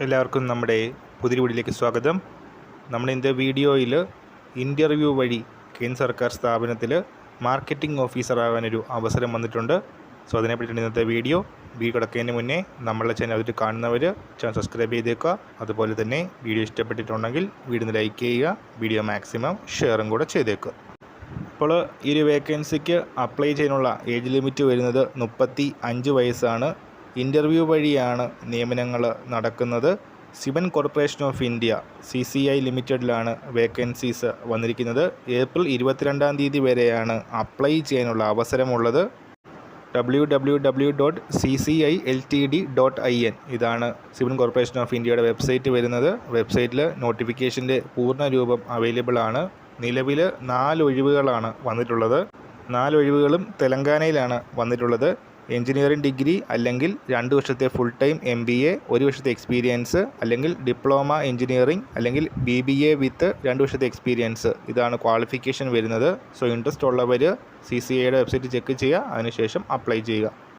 എല്ലാവർക്കും നമ്മുടെ പുതിയ വീഡിയോയിലേക്ക് സ്വാഗതം. നമ്മൾ ഇന്നത്തെ വീഡിയോയിൽ ഇൻ്റർവ്യൂ വഴി കേന്ദ്ര സർക്കാർ സ്ഥാപനത്തിൽ മാർക്കറ്റിംഗ് ഓഫീസറാകാനൊരു അവസരം വന്നിട്ടുണ്ട്. സോ അതിനെപ്പറ്റിയാണ് ഇന്നത്തെ വീഡിയോ കിടക്കുന്നതിന് മുന്നേ നമ്മളുടെ ചാനൽ അതിൽ കാണുന്നവർ ചാനൽ സബ്സ്ക്രൈബ് ചെയ്തേക്കുക. അതുപോലെ തന്നെ വീഡിയോ ഇഷ്ടപ്പെട്ടിട്ടുണ്ടെങ്കിൽ വീഡിയോ ലൈക്ക് ചെയ്യുക, വീഡിയോ മാക്സിമം ഷെയറും കൂടെ ചെയ്തേക്കുക. അപ്പോൾ ഈ ഒരു വേക്കൻസിക്ക് അപ്ലൈ ചെയ്യാനുള്ള ഏജ് ലിമിറ്റ് വരുന്നത് 35 വയസ്സാണ്. ഇൻ്റർവ്യൂ വഴിയാണ് നിയമനങ്ങൾ നടക്കുന്നത്. Cement corporation of India CCI ലിമിറ്റഡിലാണ് വേക്കൻസീസ് വന്നിരിക്കുന്നത്. ഏപ്രിൽ 22 വരെയാണ് അപ്ലൈ ചെയ്യാനുള്ള അവസരമുള്ളത്. www.cciltd.in ഇതാണ് സിമൻ കോർപ്പറേഷൻ ഓഫ് ഇന്ത്യയുടെ വെബ്സൈറ്റ് വരുന്നത്. വെബ്സൈറ്റിൽ നോട്ടിഫിക്കേഷൻ്റെ പൂർണ്ണ രൂപം അവൈലബിൾ ആണ്. നിലവിൽ 4 ഒഴിവുകളാണ് വന്നിട്ടുള്ളത്. 4 ഒഴിവുകളും തെലങ്കാനയിലാണ് വന്നിട്ടുള്ളത്. എഞ്ചിനീയറിംഗ് ഡിഗ്രി അല്ലെങ്കിൽ 2 വർഷത്തെ ഫുൾ ടൈം MBA, 1 വർഷത്തെ എക്സ്പീരിയൻസ്, അല്ലെങ്കിൽ ഡിപ്ലോമ എഞ്ചിനീയറിംഗ്, അല്ലെങ്കിൽ BBA വിത്ത് 2 വർഷത്തെ എക്സ്പീരിയൻസ്, ഇതാണ് ക്വാളിഫിക്കേഷൻ വരുന്നത്. സോ ഇൻട്രസ്റ്റ് ഉള്ളവർ CCIയുടെ വെബ്സൈറ്റ് ചെക്ക് ചെയ്യുക, അതിനുശേഷം അപ്ലൈ ചെയ്യുക.